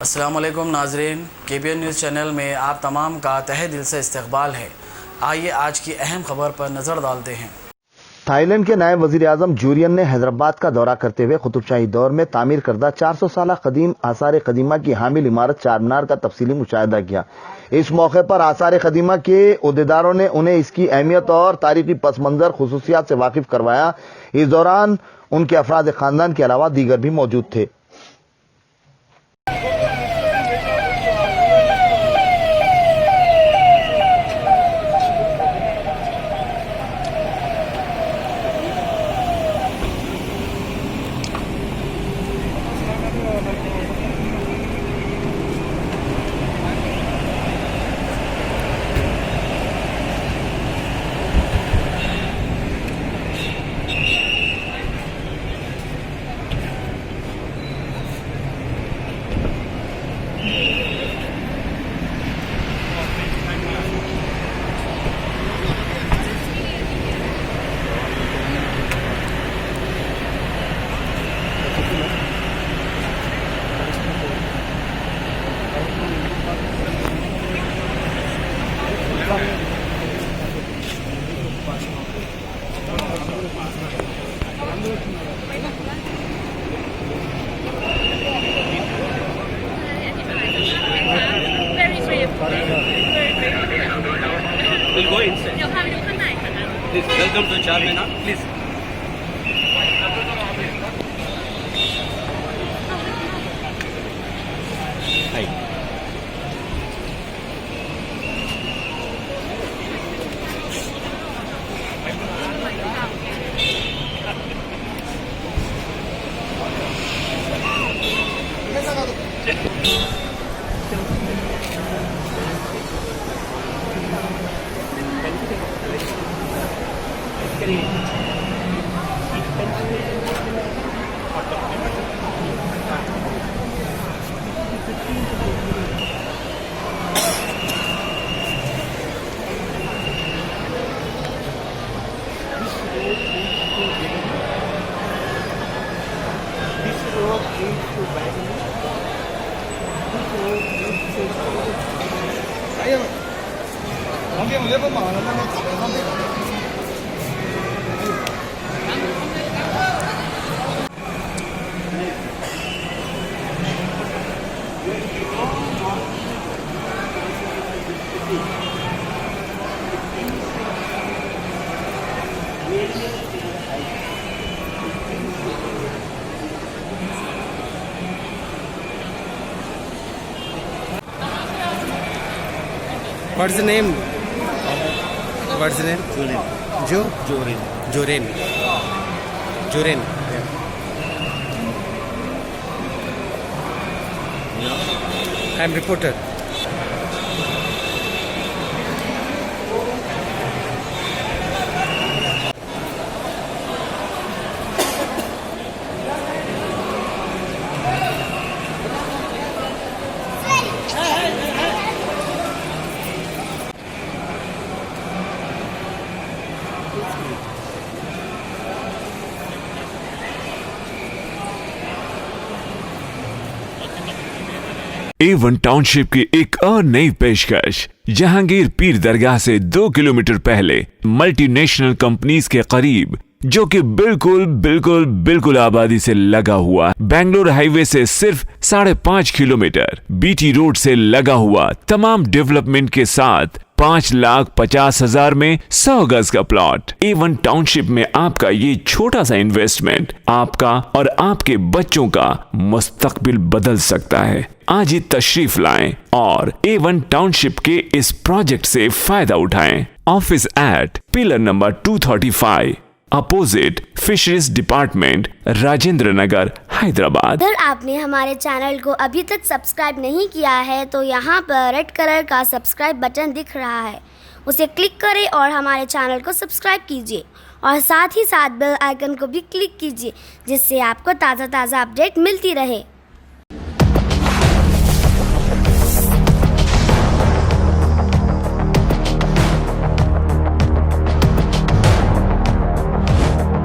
अस्सलामुअलैकुम नाज़रीन, KBN news channel में आप तमाम का तहे दिल से इस्तकबाल है। आइए आज की अहम खबर पर नज़र डालते हैं। थाईलैंड के नायब वज़ीर-ए-आज़म जुरियन ने हैदराबाद का दौरा करते हुए कुतुबशाही दौर में तामीर करदा 400 साल कदीम आसार कदीमा की हामिल इमारत चारमीनार का तफसीली मुशाहिदा किया। इस मौके पर आसार कदीमा के उहदेदारों ने उन्हें इसकी अहमियत और तारीखी पस मंजर खुसूसियात से वाकिफ करवाया। इस दौरान उनके अफराद खानदान के अलावा दीगर भी मौजूद थे। We'll go inside. Please, welcome to Charminar. Please. Hi. What's the name? What's the name? Jorin. Jorin. Jorin. Yeah. I'm reporter. A1 township की एक और नई पेशकश। जहांगीर पीर दरगाह से 2 किलोमीटर पहले मल्टीनेशनल कंपनीज के करीब, जो कि बिल्कुल आबादी से लगा हुआ, बेंगलोर हाईवे से सिर्फ 5.5 किलोमीटर, बीटी रोड से लगा हुआ, तमाम डेवलपमेंट के साथ 5,50,000 में 100 गज का प्लॉट। A1 टाउनशिप में आपका ये छोटा सा इन्वेस्टमेंट आपका और आपके बच्चों का मुस्तकबिल बदल सकता है। आज ही तशरीफ लाएं और A1 टाउनशिप के इस प्रोजेक्ट से फायदा उठाएं। Office at pillar number 235 opposite fisheries department, Rajendra Nagar, Hyderabad. अगर आपने हमारे चैनल को अभी तक सब्सक्राइब नहीं किया है तो यहाँ पर रेड कलर का सब्सक्राइब बटन दिख रहा है, उसे क्लिक करें और हमारे चैनल को सब्सक्राइब कीजिए और साथ ही साथ बेल आइकन को भी क्लिक कीजिए, जिससे आपको ताज़ा अपडेट मिलती रहे।